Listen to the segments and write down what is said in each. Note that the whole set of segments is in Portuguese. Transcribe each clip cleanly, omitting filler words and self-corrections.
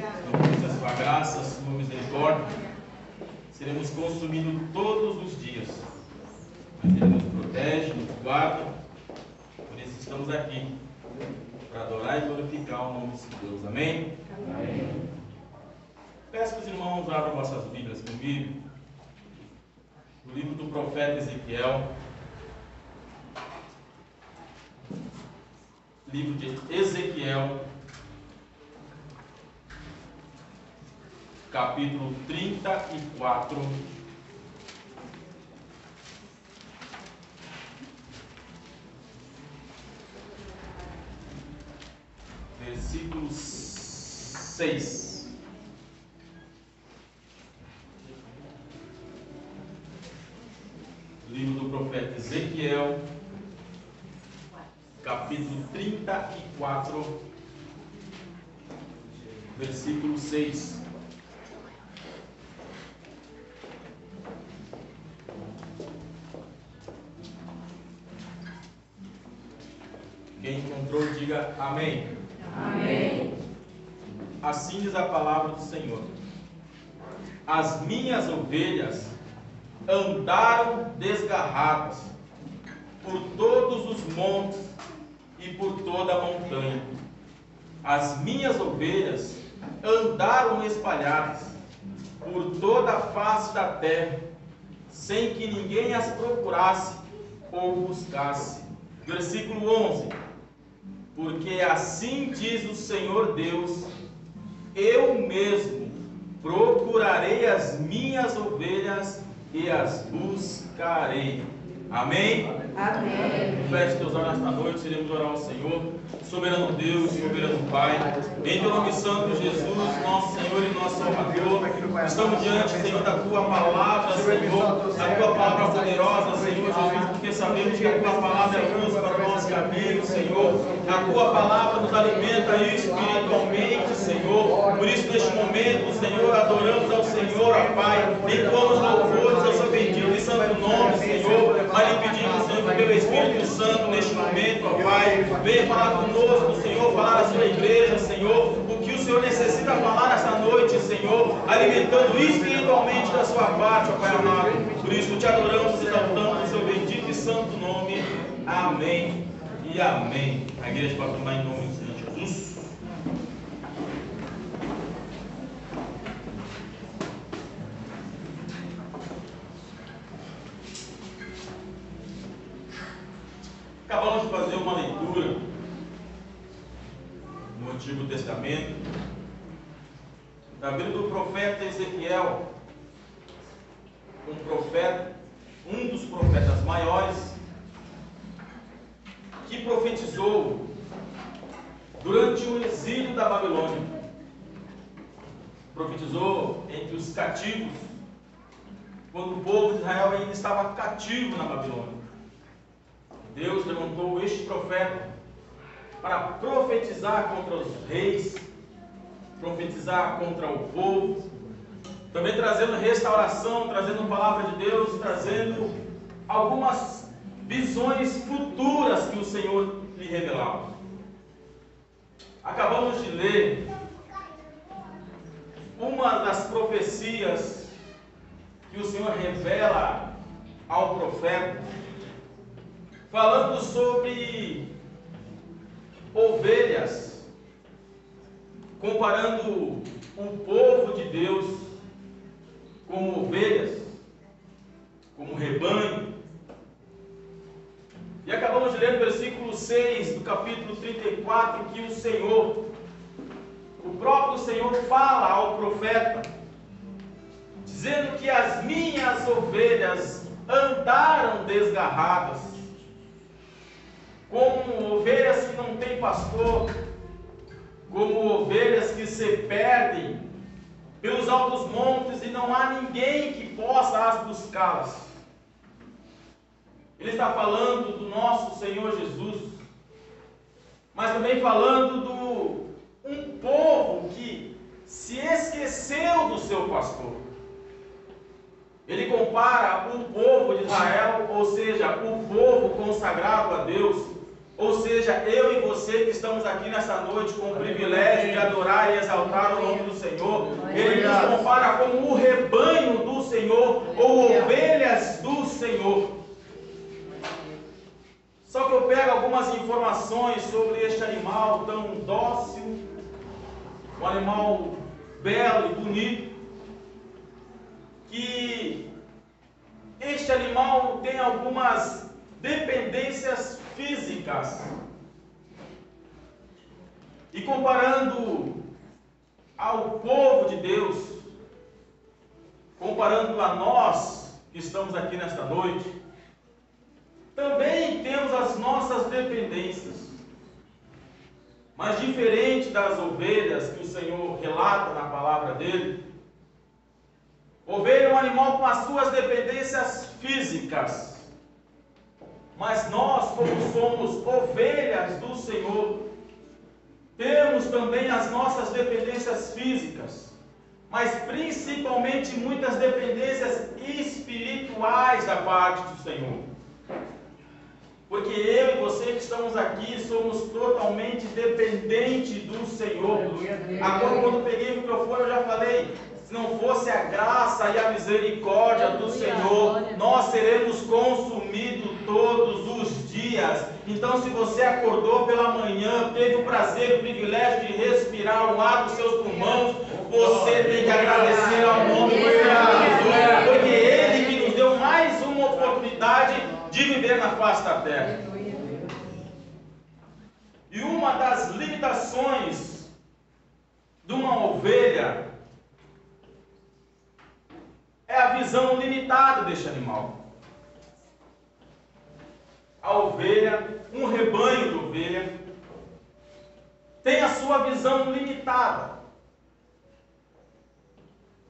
Não a sua graça, a sua misericórdia, seremos consumidos todos os dias. Mas Ele nos protege, nos guarda. Por isso estamos aqui, para adorar e glorificar o nome de Deus. Amém? Amém. Peço que os irmãos abram vossas Bíblias comigo. No livro do profeta Ezequiel. Livro de Ezequiel, capítulo 34, versículo 6. Livro do profeta Ezequiel, capítulo 34, versículo 6. Quem encontrou, diga amém. Amém. Assim diz a palavra do Senhor: as minhas ovelhas andaram desgarradas por todos os montes e por toda a montanha. As minhas ovelhas andaram espalhadas por toda a face da terra, sem que ninguém as procurasse ou buscasse. Versículo 11. Porque assim diz o Senhor Deus: eu mesmo procurarei as minhas ovelhas e as buscarei. Amém? Amém. Feche teus olhos nesta noite, iremos orar ao Senhor. Soberano Deus, soberano Pai, em teu nome santo, Jesus, nosso Senhor e nosso Salvador, estamos diante, Senhor, da tua palavra, Senhor, da tua palavra poderosa, Senhor Jesus, porque sabemos que a tua palavra é luz para o nosso caminho, Senhor. A tua palavra nos alimenta espiritualmente, Senhor. Por isso, neste momento, Senhor, adoramos ao Senhor, ó Pai, entoamos louvores ao seu bendito e santo nome, Senhor. Mas lhe pedimos, Senhor, que pelo Espírito Santo, neste momento, ó Pai, venha falar conosco, Senhor, falar à sua igreja, Senhor, o que o Senhor necessita falar esta noite, Senhor, alimentando espiritualmente da sua parte, ó Pai amado. Por isso te adoramos e exaltamos o seu bendito e santo nome. Amém e amém. A igreja pode tomar em nome do Senhor Jesus. Acabamos de fazer uma leitura no Antigo Testamento da vida do profeta Ezequiel, um dos profetas maiores, que profetizou durante o exílio da Babilônia. Profetizou entre os cativos, quando o povo de Israel ainda estava cativo na Babilônia. Deus levantou este profeta para profetizar contra os reis, profetizar contra o povo, também trazendo restauração, trazendo palavra de Deus, trazendo algumas visões futuras que o Senhor lhe revelava. Acabamos de ler uma das profecias que o Senhor revela ao profeta, falando sobre ovelhas, comparando o povo de Deus como ovelhas, como rebanho. E acabamos de ler no versículo 6 do capítulo 34 que o Senhor, o próprio Senhor, fala ao profeta, dizendo que as minhas ovelhas andaram desgarradas, como ovelhas que não têm pastor, como ovelhas que se perdem pelos altos montes e não há ninguém que possa as buscá-las. Ele está falando do nosso Senhor Jesus, mas também falando do um povo que se esqueceu do seu pastor. Ele compara o povo de Israel, ou seja, o povo consagrado a Deus, ou seja, eu e você que estamos aqui nessa noite com o privilégio de adorar adorar e exaltar o nome do Senhor. Ele nos compara como o rebanho do Senhor, ou ovelhas do Senhor. Só que eu pego algumas informações sobre este animal tão dócil, um animal belo e bonito, que este animal tem algumas dependências físicas. E comparando ao povo de Deus, comparando a nós que estamos aqui nesta noite, também temos as nossas dependências. Mas diferente das ovelhas que o Senhor relata na palavra dele, ovelha é um animal com as suas dependências físicas. Mas nós, como somos ovelhas do Senhor, temos também as nossas dependências físicas, mas principalmente muitas dependências espirituais da parte do Senhor. Porque eu e você que estamos aqui somos totalmente dependentes do Senhor. Agora, quando peguei o microfone, eu já falei: se não fosse a graça e a misericórdia do Senhor, nós seremos consumidos todos os dias. Então, se você acordou pela manhã, teve o prazer e o privilégio de respirar o ar dos seus pulmões, você tem que agradecer ao nome do Senhor Jesus, porque Ele que nos deu mais uma oportunidade de viver na face da terra. E uma das limitações de uma ovelha é a visão limitada deste animal. A ovelha, um rebanho de ovelha, tem a sua visão limitada.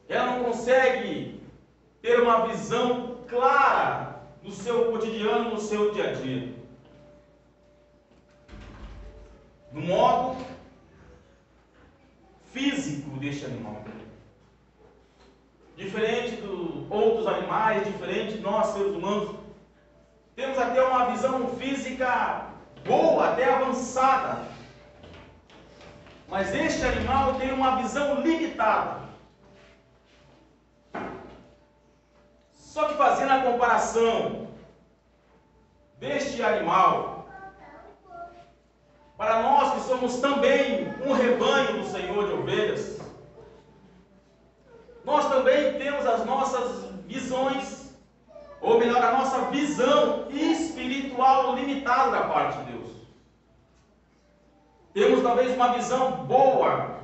Ela não consegue ter uma visão clara no seu cotidiano, no seu dia a dia. No modo físico deste animal. Diferente dos outros animais, diferente de nós, seres humanos, temos até uma visão física boa, até avançada. Mas este animal tem uma visão limitada. Só que fazendo a comparação deste animal, para nós que somos também um rebanho do Senhor de ovelhas, nós também temos as nossas visões, ou melhor, a nossa visão espiritual limitada da parte de Deus. Temos talvez uma visão boa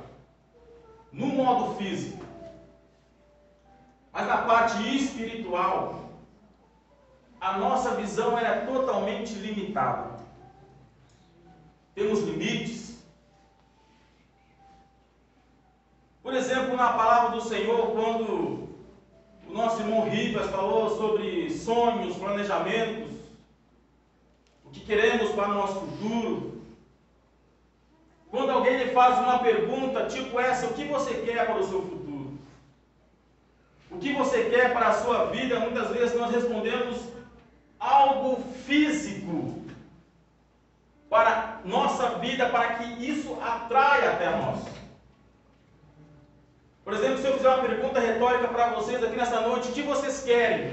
no modo físico, mas na parte espiritual, a nossa visão é totalmente limitada. Temos limites. Por exemplo, na palavra do Senhor, quando o nosso irmão Rivas falou sobre sonhos, planejamentos, o que queremos para o nosso futuro. Quando alguém lhe faz uma pergunta tipo essa: o que você quer para o seu futuro? O que você quer para a sua vida? Muitas vezes nós respondemos algo físico para nossa vida, para que isso atraia até nós. Por exemplo, se eu fizer uma pergunta retórica para vocês aqui nessa noite: o que vocês querem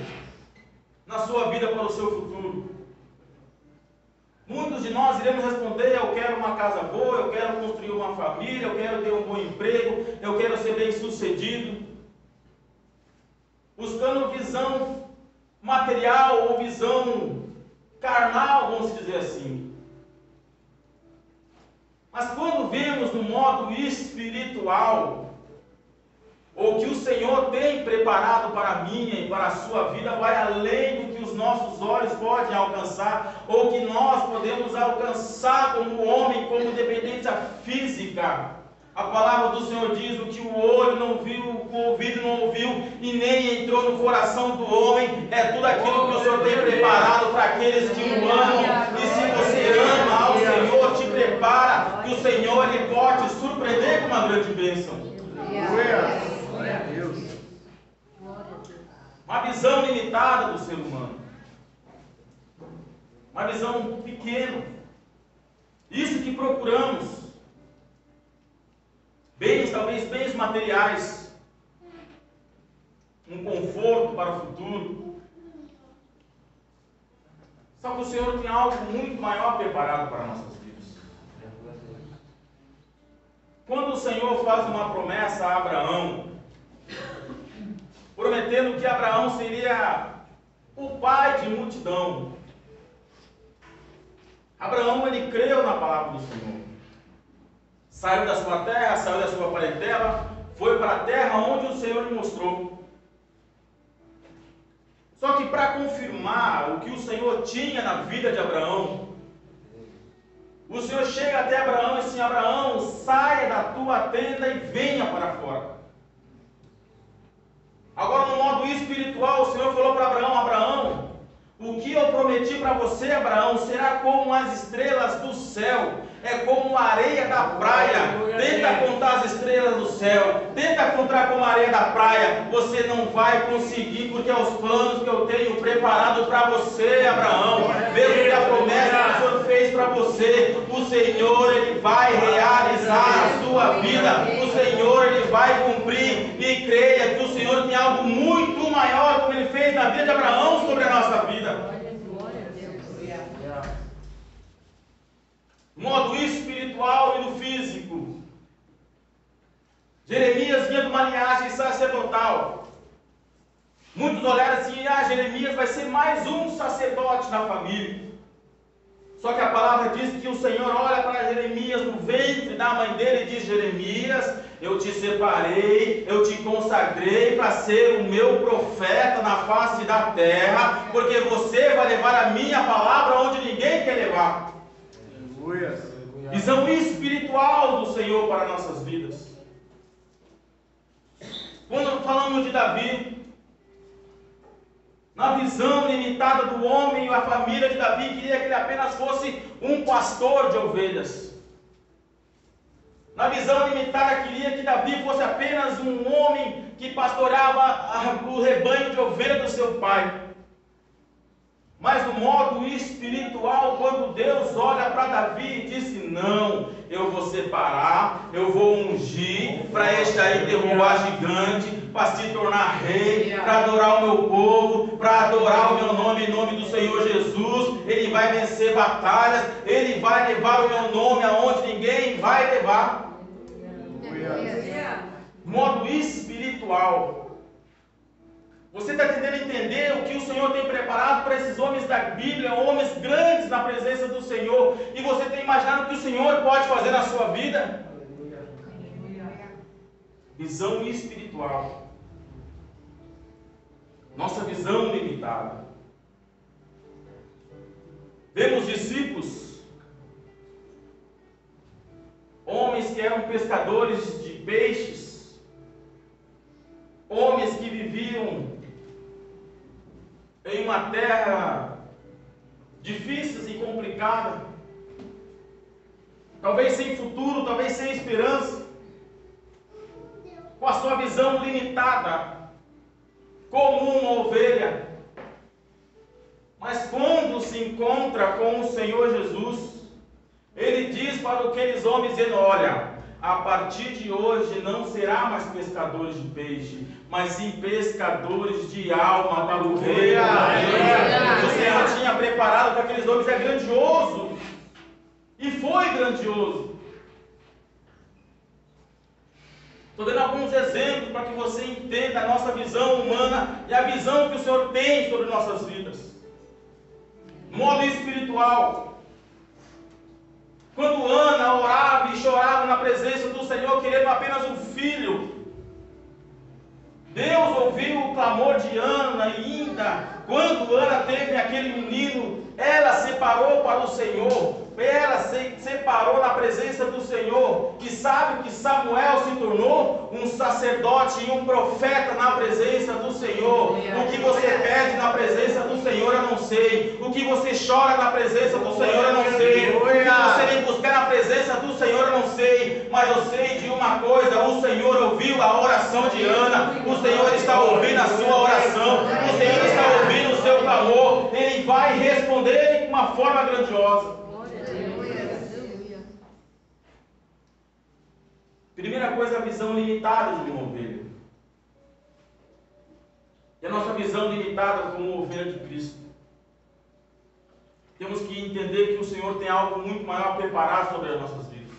na sua vida para o seu futuro? Muitos de nós iremos responder: eu quero uma casa boa, eu quero construir uma família, eu quero ter um bom emprego, eu quero ser bem sucedido. Buscando visão material ou visão carnal, vamos dizer assim. Mas quando vemos no modo espiritual, o que o Senhor tem preparado para a minha e para a sua vida vai além do que os nossos olhos podem alcançar, ou que nós podemos alcançar como homem, como dependência física. A palavra do Senhor diz: o que o olho não viu, o ouvido não ouviu e nem entrou no coração do homem, é tudo aquilo que o Senhor tem preparado para aqueles que o amam. E se você ama ao Senhor, te prepara, que o Senhor Ele pode te surpreender com uma grande bênção. Glória a Deus. Uma visão limitada do ser humano, uma visão pequena. Isso que procuramos. talvez bens materiais, um conforto para o futuro. Só que o Senhor tem algo muito maior preparado para nossas vidas. Quando o Senhor faz uma promessa a Abraão, prometendo que Abraão seria o pai de multidão, Abraão, ele creu na palavra do Senhor. Saiu da sua terra, saiu da sua parentela, foi para a terra onde o Senhor lhe mostrou. Só que para confirmar o que o Senhor tinha na vida de Abraão, o Senhor chega até Abraão e diz assim: Abraão, saia da tua tenda e venha para fora. Agora, no modo espiritual, o Senhor falou para Abraão: Abraão, o que eu prometi para você, Abraão, será como as estrelas do céu, é como a areia da praia. Tenta contar as estrelas do céu, tenta contar como a areia da praia, você não vai conseguir, porque é os planos que eu tenho preparado para você, Abraão. Mesmo que a promessa que o Senhor fez para você, o Senhor, Ele vai realizar a sua vida, o Senhor, Ele vai cumprir. E creia que o Senhor tem algo muito maior, como Ele fez na vida de Abraão, sobre a nossa vida. No modo espiritual e no físico, Jeremias vinha de uma linhagem sacerdotal. Muitos olharam assim: Jeremias vai ser mais um sacerdote na família. Só que a palavra diz que o Senhor olha para Jeremias no ventre da mãe dele e diz: Jeremias, eu te separei, eu te consagrei para ser o meu profeta na face da terra, porque você vai levar a minha palavra onde ninguém quer levar. Aleluia. Visão espiritual do Senhor para nossas vidas. Quando falamos de Davi, na visão limitada do homem, a família de Davi queria que ele apenas fosse um pastor de ovelhas. Na visão limitada, queria que Davi fosse apenas um homem que pastoreava o rebanho de ovelhas do seu pai. Mas no modo espiritual, quando Deus olha para Davi e disse: não, eu vou separar, eu vou ungir para este aí derrubar gigante, para se tornar rei, para adorar o meu povo, para adorar o meu nome em nome do Senhor Jesus. Ele vai vencer batalhas, ele vai levar o meu nome aonde ninguém vai levar. Modo espiritual. Você está tentando entender o que o Senhor tem preparado para esses homens da Bíblia, homens grandes na presença do Senhor, e você tem imaginado o que o Senhor pode fazer na sua vida? Visão espiritual. Nossa visão limitada. Vemos discípulos, homens que eram pescadores de peixes, homens que viviam em uma terra difícil e complicada, talvez sem futuro, talvez sem esperança, com a sua visão limitada, como uma ovelha. Mas quando se encontra com o Senhor Jesus, Ele diz para aqueles homens, dizendo: olha, a partir de hoje não será mais pescadores de peixe, mas sim pescadores de alma para o reino. O Senhor tinha preparado para aqueles homens, é grandioso, e foi grandioso. Estou dando alguns exemplos para que você entenda a nossa visão humana e a visão que o Senhor tem sobre nossas vidas. Modo espiritual. Quando Ana orava e chorava na presença do Senhor, querendo apenas um filho, Deus ouviu o clamor de Ana, e ainda quando Ana teve aquele menino, ela separou para o Senhor, ela se separou na presença do Senhor. E sabe que Samuel se tornou um sacerdote e um profeta na presença do Senhor. O que você pede na presença do Senhor eu não sei, o que você chora na presença do Senhor eu não sei, o que você vem buscar na presença do Senhor eu não sei, mas eu sei de uma coisa: o Senhor ouviu a oração de Ana, o Senhor está ouvindo a sua oração, o Senhor está ouvindo o seu clamor, Ele vai responder de uma forma grandiosa. Primeira coisa, a visão limitada de uma ovelha. E a nossa visão limitada como ovelha de Cristo. Temos que entender que o Senhor tem algo muito maior preparado sobre as nossas vidas.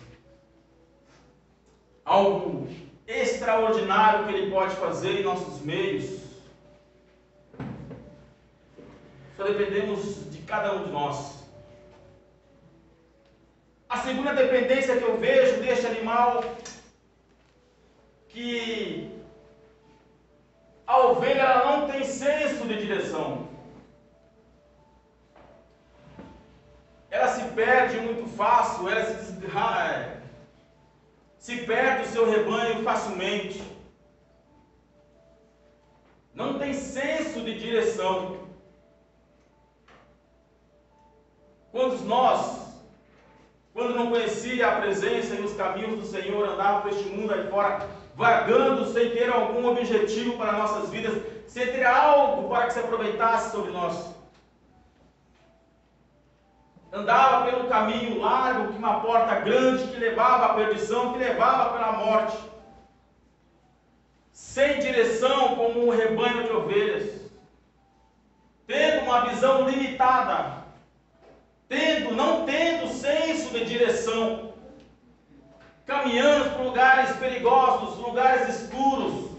Algo extraordinário que Ele pode fazer em nossos meios. Só dependemos de cada um de nós. A segunda dependência que eu vejo deste animal, que a ovelha ela não tem senso de direção. Ela se perde muito fácil, ela se perde o seu rebanho facilmente. Não tem senso de direção. Quando não conhecia a presença e os caminhos do Senhor, andava por este mundo aí fora, vagando sem ter algum objetivo para nossas vidas, sem ter algo para que se aproveitasse sobre nós. Andava pelo caminho largo, que uma porta grande que levava à perdição, que levava pela morte. Sem direção, como um rebanho de ovelhas. Tendo uma visão limitada. Não tendo senso de direção. Caminhando por lugares perigosos, lugares escuros.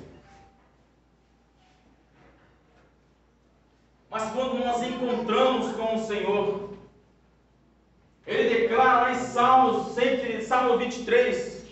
Mas quando nós encontramos com o Senhor, Ele declara lá em Salmo 23,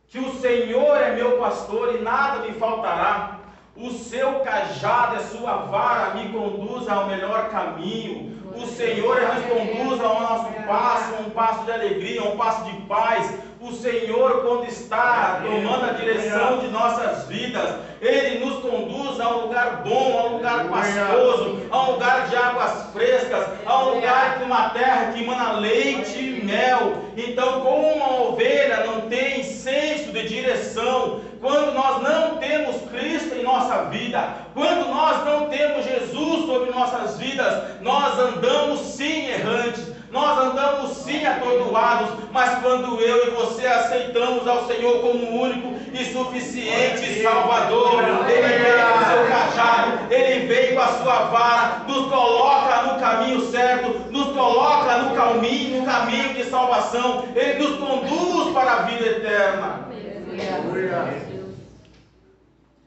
que o Senhor é meu pastor e nada me faltará. O seu cajado e a sua vara me conduz ao melhor caminho. O Senhor nos conduz ao nosso passo, um passo de alegria, um passo de paz. O Senhor, quando está tomando a direção de nossas vidas, Ele nos conduz a um lugar bom, a um lugar pastoso, a um lugar de águas frescas, a um lugar de uma terra que emana leite e mel. Então, como uma ovelha não tem senso de direção, quando nós não temos Cristo em nossa vida, quando nós não temos Jesus sobre nossas vidas, nós andamos sim errantes, nós andamos sim atordoados, mas quando eu e você aceitamos ao Senhor como único e suficiente Salvador, Ele vem com o seu cajado, Ele vem com a sua vara, nos coloca no caminho certo, nos coloca no caminho de salvação, Ele nos conduz para a vida eterna.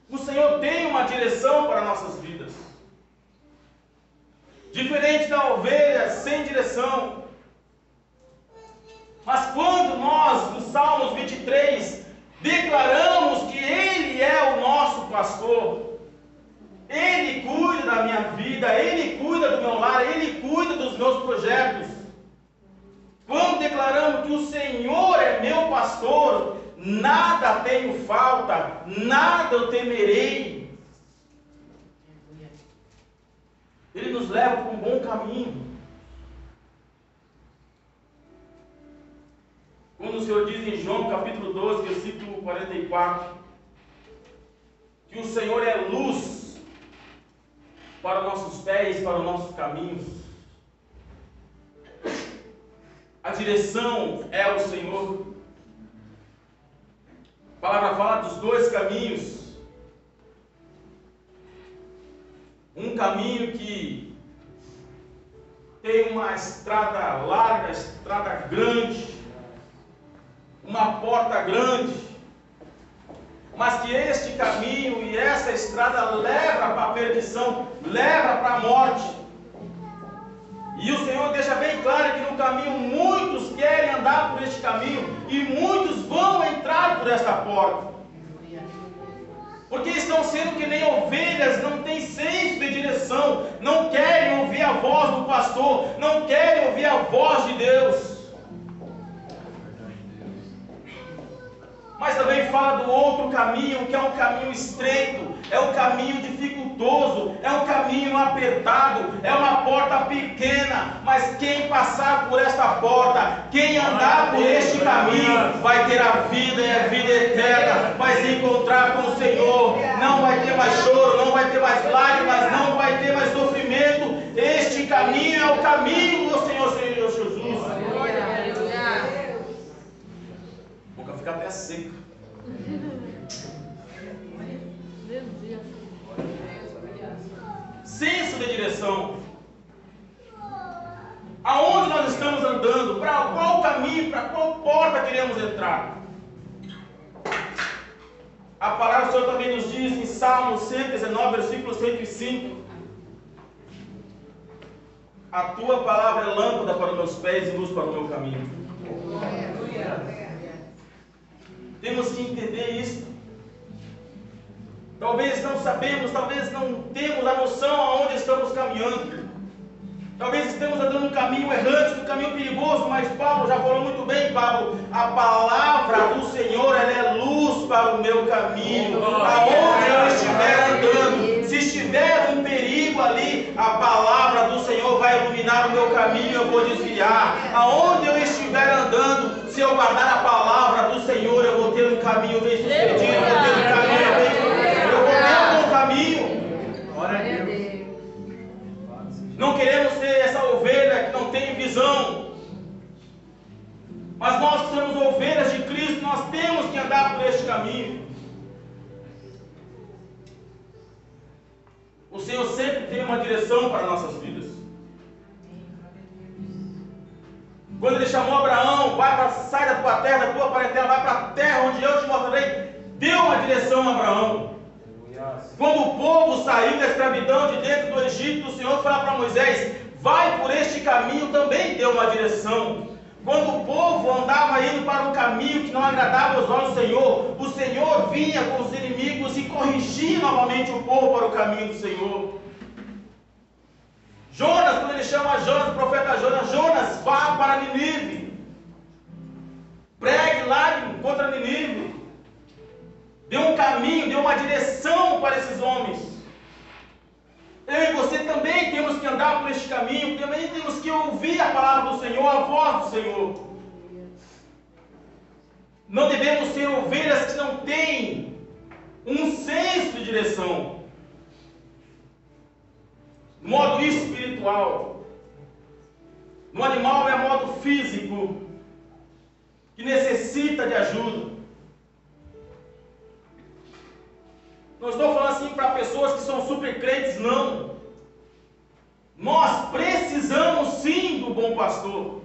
O Senhor tem uma direção para nossas vidas. Diferente da ovelha sem direção. Mas quando nós, no Salmos 23, declaramos que Ele é o nosso pastor, Ele cuida da minha vida, Ele cuida do meu lar, Ele cuida dos meus projetos. Quando declaramos que o Senhor é meu pastor, nada tenho falta, nada eu temerei. Ele nos leva para um bom caminho. Quando o Senhor diz em João capítulo 12, versículo 44, que o Senhor é luz para os nossos pés, para os nossos caminhos. A direção é o Senhor. A palavra fala dos dois caminhos. Um caminho que tem uma estrada larga, estrada grande, uma porta grande, mas que este caminho e essa estrada leva para a perdição, leva para a morte. E o Senhor deixa bem claro que no caminho muitos querem andar por este caminho e muitos vão entrar por esta porta. Porque estão sendo que nem ovelhas, não têm senso de direção, não querem ouvir a voz do pastor, não querem ouvir a voz de Deus. Mas também fala do outro caminho, que é um caminho estreito, é um caminho dificultoso, é um caminho apertado, é uma porta pequena, mas quem passar por esta porta, quem andar por este caminho, vai ter a vida e a vida eterna, vai se encontrar com o Senhor, não vai ter mais choro, não vai ter mais lágrimas, não vai ter mais sofrimento. Este caminho é o caminho do Senhor Jesus. A boca fica até seca. Senso de direção. Aonde nós estamos andando? Para qual caminho? Para qual porta queremos entrar? A palavra do Senhor também nos diz em Salmo 119, versículo 105: a tua palavra é lâmpada para os meus pés e luz para o meu caminho. Temos que entender isso. Talvez não sabemos, talvez não temos a noção aonde estamos caminhando. Talvez estemos andando um caminho errante, um caminho perigoso, mas Paulo já falou muito bem, Paulo, a palavra do Senhor, ela é luz para o meu caminho. Aonde eu estiver andando, se estiver um perigo ali, a palavra do Senhor vai iluminar o meu caminho, eu vou desviar. Aonde eu estiver andando, se eu guardar a palavra do Senhor, eu vou ter um caminho bem sucedido, eu vou ter um caminho eu vou ter um bom caminho. Glória a Deus. Não queremos ser essa ovelha que não tem visão, mas nós que somos ovelhas de Cristo, nós temos que andar por este caminho. O Senhor sempre tem uma direção para nossas vidas. Quando Ele chamou Abraão, sai da tua terra, da tua parentela, vai para a terra onde eu te mostrarei, deu uma direção a Abraão. Quando o povo saiu da escravidão de dentro do Egito, o Senhor falou para Moisés: vai por este caminho, também deu uma direção. Quando o povo andava indo para um caminho que não agradava aos olhos do Senhor, o Senhor vinha com os inimigos e corrigia novamente o povo para o caminho do Senhor. Jonas, quando ele chama Jonas, o profeta Jonas: Jonas, vá para Nínive, pregue lá contra Nínive. Deu um caminho, deu uma direção para esses homens. Eu e você também temos que andar por este caminho, também temos que ouvir a palavra do Senhor, a voz do Senhor. Não devemos ser ovelhas que não têm um senso de direção. Modo espiritual. No animal é modo físico, que necessita de ajuda. Não estou falando assim para pessoas que são super crentes, não. Nós precisamos sim do bom pastor.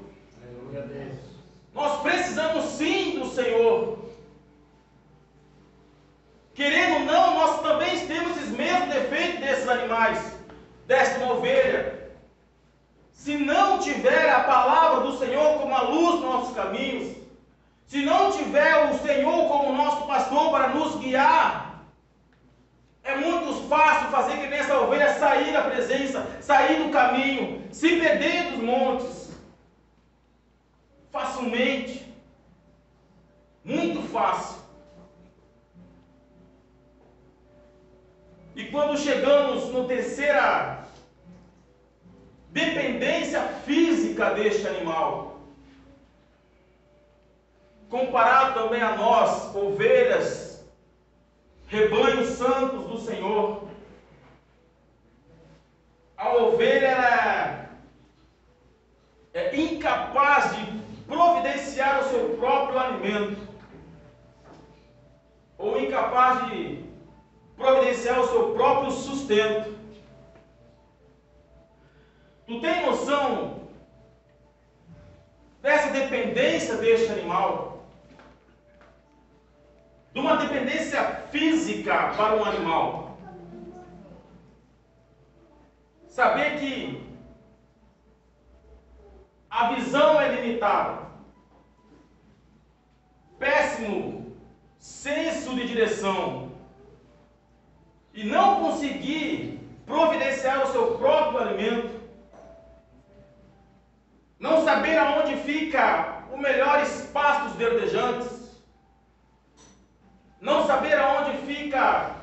Nós precisamos sim do Senhor. Querendo ou não, nós também temos os mesmos defeitos desses animais, desta ovelha. Se não tiver a palavra do Senhor como a luz nos nossos caminhos, se não tiver o Senhor como nosso pastor para nos guiar, é muito fácil fazer que nessa ovelha sair da presença, sair do caminho, se perder dos montes. Facilmente. Muito fácil. E quando chegamos no terceira dependência física deste animal, comparado também a nós, ovelhas, rebanhos santos do Senhor, a ovelha é incapaz de providenciar o seu próprio alimento, ou incapaz de providenciar o seu próprio sustento. Tu tem noção dessa dependência deste animal? De uma dependência física para um animal. Saber que a visão é limitada. Péssimo senso de direção. E não conseguir providenciar o seu próprio alimento. Não saber aonde fica o melhor espaço dos verdejantes. Não saber aonde fica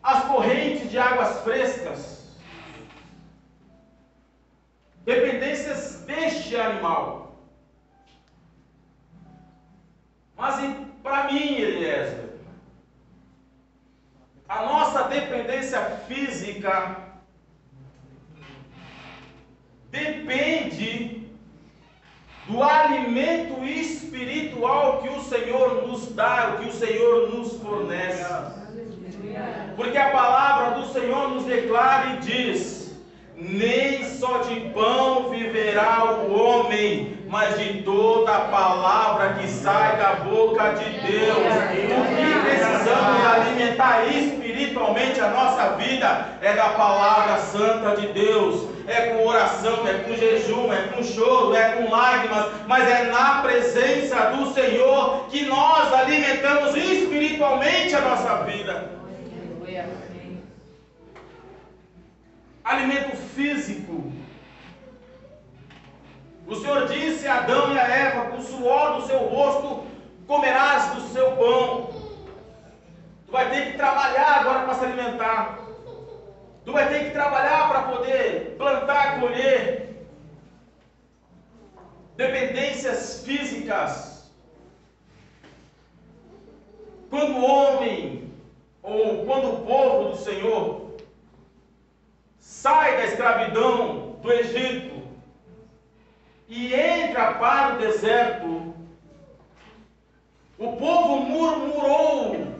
as correntes de águas frescas. Dependências deste animal. Mas para mim, Eliezer, a nossa dependência física depende do alimento espiritual que o Senhor nos dá, o que o Senhor nos fornece. Porque a palavra do Senhor nos declara e diz: nem só de pão viverá o homem, mas de toda a palavra que sai da boca de Deus. O que precisamos alimentar espiritualmente a nossa vida é da palavra santa de Deus. É com oração, é com jejum, é com choro, é com lágrimas, mas é na presença do Senhor que nós alimentamos espiritualmente a nossa vida. Alimento físico. O Senhor disse a Adão e a Eva: com o suor do seu rosto comerás do seu pão. Tu vai ter que trabalhar agora para se alimentar. Tu vai ter que trabalhar para poder plantar, colher. Dependências físicas. Quando o homem, ou quando o povo do Senhor sai da escravidão do Egito e entra para o deserto, o povo murmurou.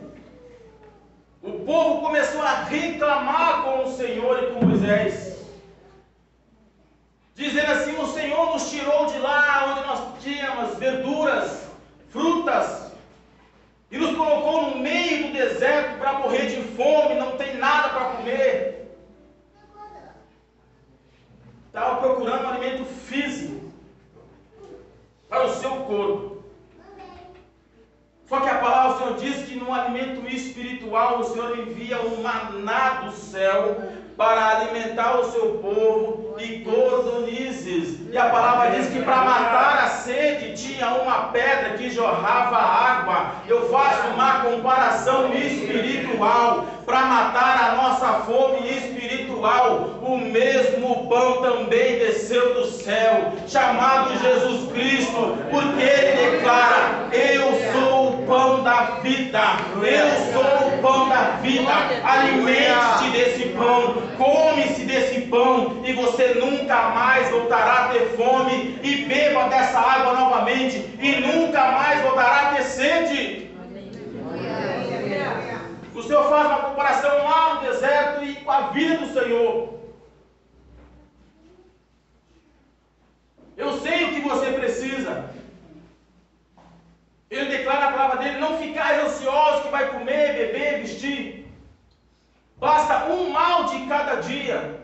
O povo começou a reclamar com o Senhor e com Moisés, dizendo assim: o Senhor nos tirou de lá onde nós tínhamos verduras, frutas, e nos colocou no meio do deserto para morrer de fome, não tem nada para comer. Estava procurando um alimento físico para o seu corpo. Só que a palavra do Senhor diz que no alimento espiritual o Senhor envia um maná do céu para alimentar o seu povo e cordonizes. E a palavra diz que para matar a sede tinha uma pedra que jorrava água. Eu faço uma comparação espiritual. Para matar a nossa fome espiritual, o mesmo pão também desceu do céu, chamado Jesus Cristo, porque Ele declara: eu sou o pão da vida, eu sou o pão da vida. Alimente-se desse pão, come-se desse pão, e você nunca mais voltará a ter fome, e beba dessa água novamente, e nunca mais voltará a ter sede. O Senhor faz uma comparação lá no deserto e com a vida do Senhor. Eu sei o que você precisa. Ele declara na palavra dele: não ficais ansiosos que vai comer, beber, vestir. Basta um mal de cada dia.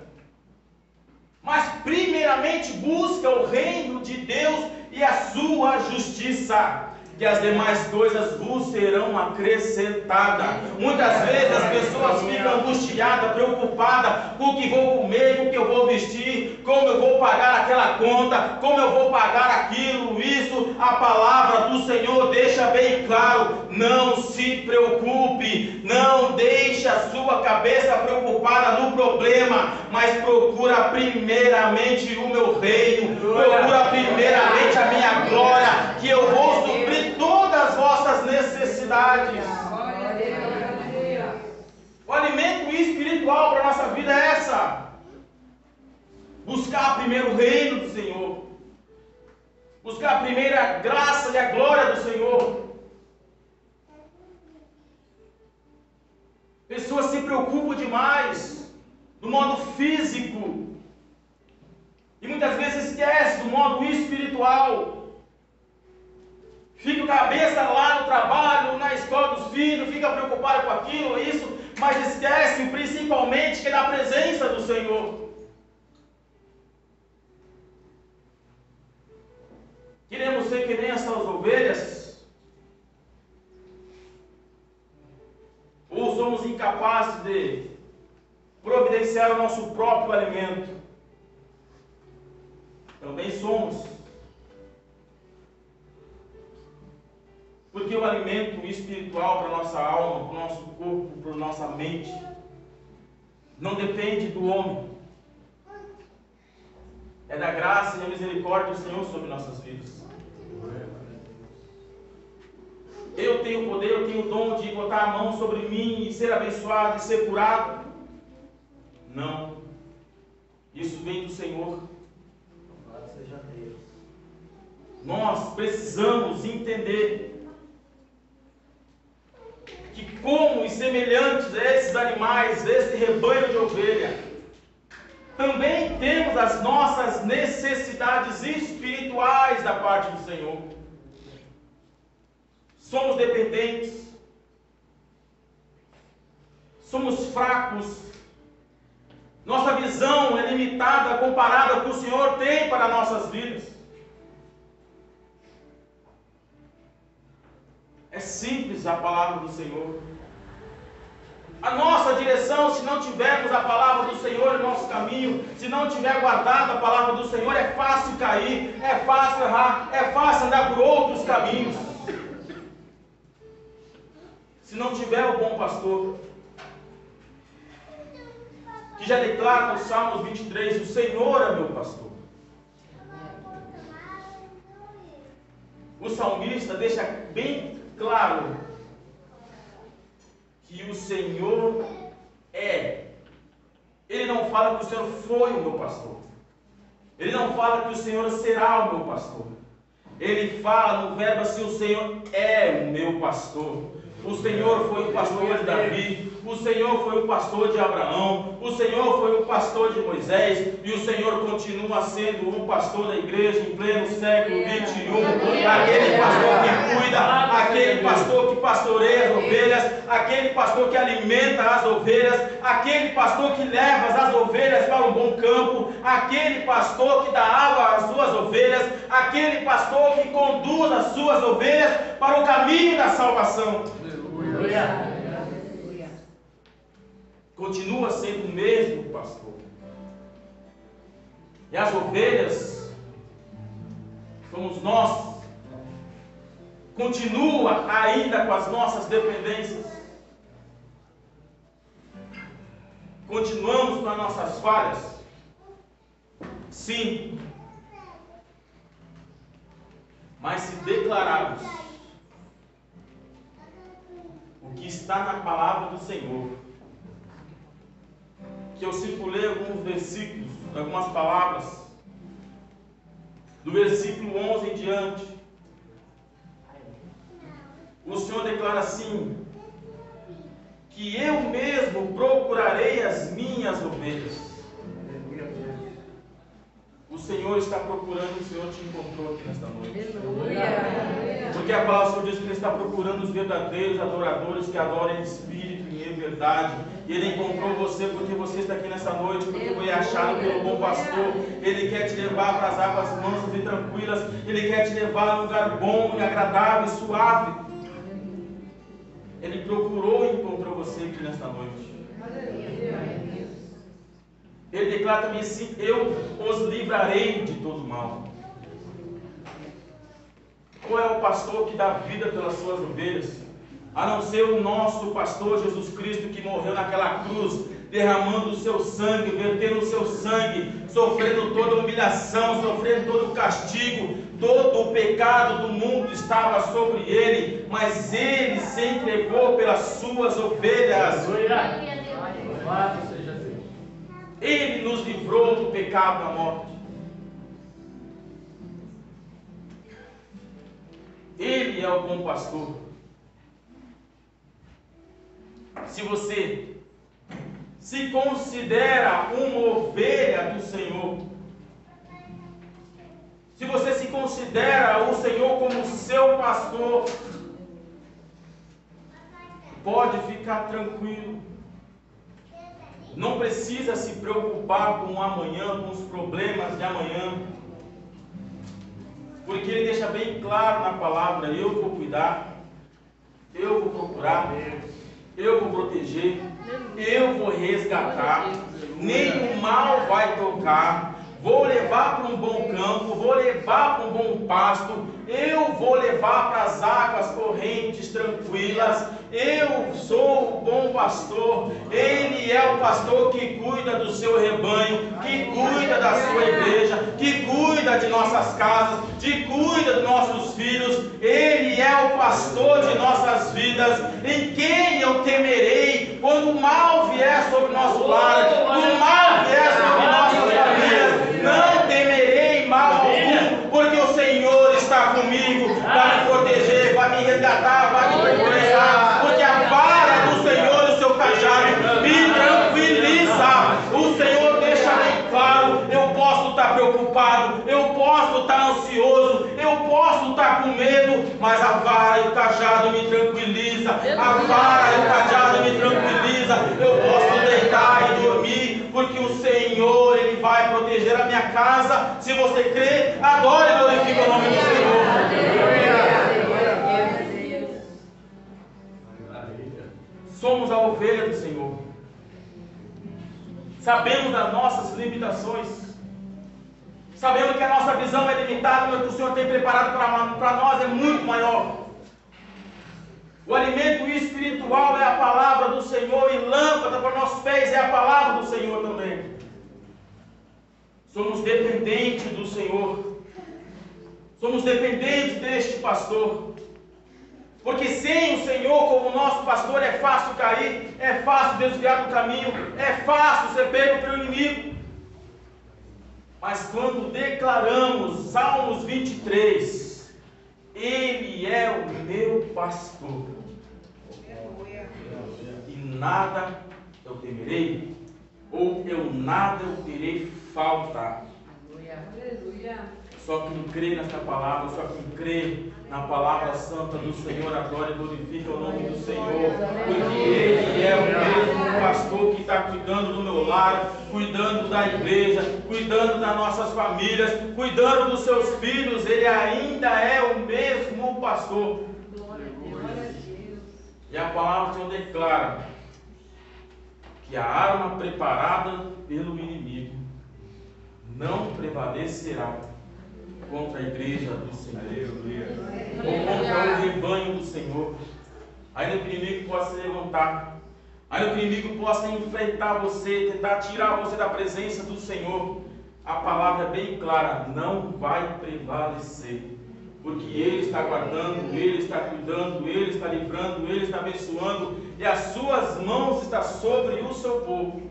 Mas primeiramente busca o reino de Deus e a sua justiça, que as demais coisas vos serão acrescentadas. Muitas vezes as pessoas ficam angustiadas, preocupadas com o que vou comer, com o que eu vou vestir, como eu vou pagar aquela conta, como eu vou pagar aquilo, isso. A palavra do Senhor deixa bem claro: não se preocupe, não deixe a sua cabeça preocupada no problema, mas procura primeiramente o meu reino, procura primeiramente a minha glória, que eu vou suprir todas as vossas necessidades. O alimento espiritual para a nossa vida é essa: buscar primeiro o reino do Senhor, buscar a primeira graça e a glória do Senhor. Pessoas se preocupam demais do modo físico e muitas vezes esquecem do modo espiritual. Fica a cabeça lá no trabalho, na escola dos filhos, fica preocupado com aquilo, isso, mas esquece principalmente que é na presença do Senhor. Queremos ser que nem essas ovelhas? Ou somos incapazes de providenciar o nosso próprio alimento? Também somos. Porque o alimento espiritual para a nossa alma, para o nosso corpo, para a nossa mente, não depende do homem. É da graça e da misericórdia do Senhor sobre nossas vidas. Eu tenho o poder, eu tenho o dom de botar a mão sobre mim e ser abençoado e ser curado? Não. Isso vem do Senhor. nós precisamos entender que, como e semelhantes a esses animais, esse rebanho de ovelha, também temos as nossas necessidades espirituais da parte do Senhor. Somos dependentes, somos fracos, nossa visão é limitada comparada ao que o Senhor tem para nossas vidas. É simples a palavra do Senhor. A nossa direção, se não tivermos a palavra do Senhor em nosso caminho, se não tiver guardado a palavra do Senhor, é fácil cair, é fácil errar, é fácil andar por outros caminhos. Se não tiver o bom pastor, que já declara no Salmos 23, o Senhor é meu pastor. O salmista deixa bem claro que o Senhor é. Ele não fala que o Senhor foi o meu pastor. Ele não fala que o Senhor será o meu pastor. Ele fala no verbo assim: o Senhor é o meu pastor. O Senhor foi o pastor de Davi, o Senhor foi o pastor de Abraão, o Senhor foi o pastor de Moisés, e o Senhor continua sendo o pastor da igreja em pleno século 21, aquele pastor que cuida, aquele pastor que pastoreia as ovelhas, aquele pastor que alimenta as ovelhas, aquele pastor que leva as ovelhas para um bom campo, aquele pastor que dá água às suas ovelhas, aquele pastor que conduz as suas ovelhas para o caminho da salvação. Continua sendo o mesmo pastor. E as ovelhas somos nós. Continua ainda com as nossas dependências. Continuamos com as nossas falhas. Sim. Mas se declararmos o que está na palavra do Senhor, que eu circulei alguns versículos, algumas palavras, do versículo 11 em diante, o Senhor declara assim: que eu mesmo procurarei as minhas ovelhas. O Senhor está procurando, o Senhor te encontrou aqui nesta noite. Porque a palavra do Senhor diz que Ele está procurando os verdadeiros adoradores que adorem em espírito e em verdade. E Ele encontrou você porque você está aqui nesta noite, porque foi achado pelo bom pastor. Ele quer te levar para as águas mansas e tranquilas. Ele quer te levar a um lugar bom, agradável e suave. Ele procurou e encontrou você aqui nesta noite. Ele declara também assim: eu os livrarei de todo mal. Qual é o pastor que dá vida pelas suas ovelhas? A não ser o nosso pastor Jesus Cristo, que morreu naquela cruz, derramando o seu sangue, vertendo o seu sangue, sofrendo toda a humilhação, sofrendo todo o castigo, todo o pecado do mundo estava sobre ele, mas ele se entregou pelas suas ovelhas. Ele nos livrou do pecado, da morte. Ele é o bom pastor. Se você se considera uma ovelha do Senhor, se você se considera o Senhor como seu pastor, pode ficar tranquilo. Não precisa se preocupar com o amanhã, com os problemas de amanhã, porque Ele deixa bem claro na palavra: eu vou cuidar, eu vou procurar, eu vou proteger, eu vou resgatar, nenhum mal vai tocar, vou levar para um bom campo, vou levar para um bom pasto, eu vou levar para as águas correntes tranquilas. Eu sou o bom pastor. Ele é o pastor que cuida do seu rebanho, que cuida da sua igreja, que cuida de nossas casas, que cuida dos nossos filhos. Ele é o pastor de nossas vidas. Em quem eu temerei quando o mal vier sobre o nosso lar, quando o mal vier sobre nossas famílias? Não temerei mal algum, porque o Senhor está mas a vara e o cajado me tranquiliza. A vara e o cajado me tranquiliza. Eu posso deitar e dormir, porque o Senhor, Ele vai proteger a minha casa. Se você crê, adore e glorifique o nome do Senhor. Somos a ovelha do Senhor. Sabemos das nossas limitações. Sabemos que a nossa visão é limitada, mas o que o Senhor tem preparado para nós é muito maior. O alimento espiritual é a palavra do Senhor, e lâmpada para nossos pés é a palavra do Senhor também. Somos dependentes do Senhor. Somos dependentes deste pastor. Porque sem o Senhor como nosso pastor é fácil cair, é fácil desviar do caminho, é fácil ser pego pelo inimigo. Mas quando declaramos Salmos 23, Ele é o meu pastor, e nada eu temerei, ou nada eu terei falta. Só quem crê nesta palavra, só quem crê na palavra santa do Senhor, a glória glorifica o nome do Senhor, porque Ele é o mesmo pastor que está cuidando do meu lar, cuidando da igreja, cuidando das nossas famílias, cuidando dos seus filhos. Ele ainda é o mesmo pastor. E a palavra do Senhor declara que a arma preparada pelo inimigo não prevalecerá contra a igreja do Senhor, ou contra o rebanho do Senhor. Ainda que o inimigo possa se levantar, ainda que o inimigo possa enfrentar você, tentar tirar você da presença do Senhor, a palavra é bem clara: não vai prevalecer, porque Ele está guardando, Ele está cuidando, Ele está livrando, Ele está abençoando, e as suas mãos estão sobre o seu povo.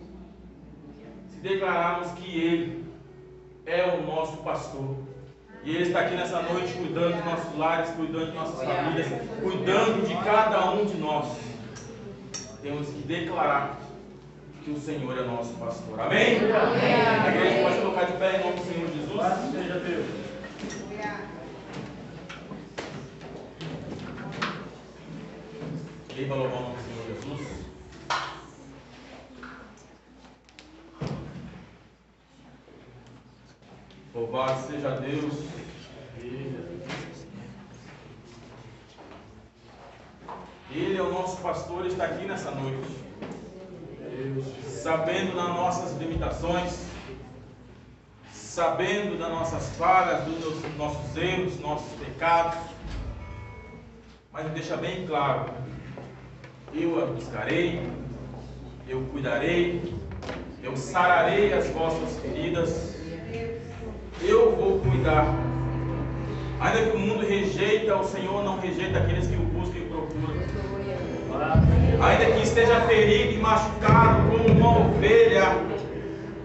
Se declararmos que Ele é o nosso pastor, e Ele está aqui nessa noite cuidando de nossos lares, cuidando de nossas famílias, cuidando de cada um de nós, temos que declarar que o Senhor é nosso pastor. Amém? Amém. A igreja pode colocar de pé em nome do Senhor Jesus. Seja Deus. E para louvar o nome do Senhor Jesus. Louvado seja Deus. Ele é o nosso pastor, está aqui nessa noite, sabendo das nossas limitações, sabendo das nossas falhas, dos nossos erros, nossos pecados, mas deixa bem claro: eu a buscarei, eu cuidarei, eu sararei as vossas feridas, eu vou cuidar. Ainda que o mundo rejeita, o Senhor não rejeita aqueles que o buscam e procuram. Ainda que esteja ferido e machucado como uma ovelha,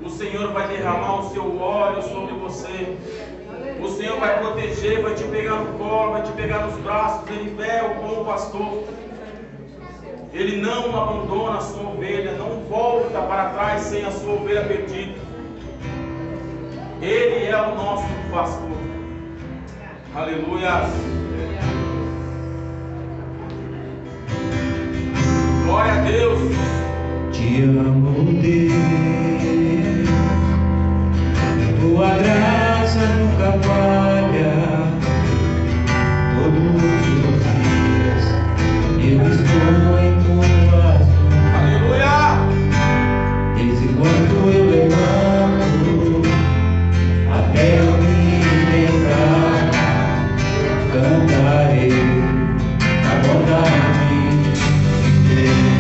o Senhor vai derramar o seu óleo sobre você. O Senhor vai proteger, vai te pegar no colo, vai te pegar nos braços. Ele é o bom pastor. Ele não abandona a sua ovelha, não volta para trás sem a sua ovelha perdida. Ele é o nosso pastor. Aleluia. Glória a Deus. Te amo, Deus. Tua graça nunca falha. Todos os dias eu estou em tuas mãos. Aleluia. Desde quando eu levanto até eu me lembrar, cantarei a bondade de Deus.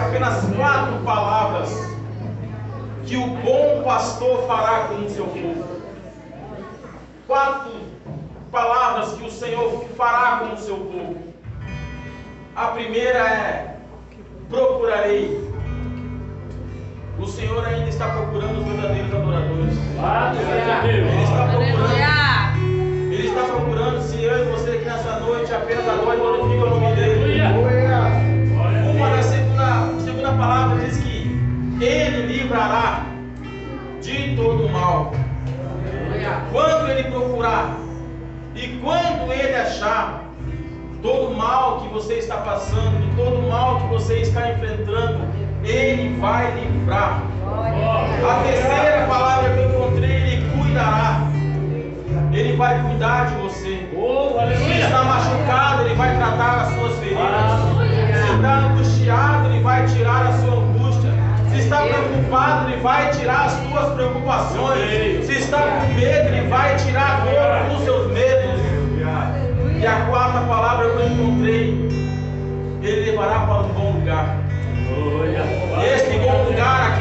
apenas 4 palavras que o bom pastor fará com o seu povo. 4 palavras que o Senhor fará com o seu povo. A primeira é: procurarei. O Senhor ainda está procurando os verdadeiros adoradores. Ele está procurando se eu e você aqui nessa noite apenas adora e glorifica o nome dele. A segunda palavra diz que Ele livrará de todo mal. Quando Ele procurar e quando Ele achar, todo mal que você está passando, todo mal que você está enfrentando, Ele vai livrar. A terceira palavra que eu encontrei: Ele cuidará. Ele vai cuidar de você. Se está machucado, Ele vai tratar as suas feridas. Se está angustiado, Ele vai tirar a sua angústia. Se está preocupado, Ele vai tirar as suas preocupações. Se está com medo, Ele vai tirar todos os seus medos. E a quarta palavra que eu encontrei: Ele levará para um bom lugar. Este bom lugar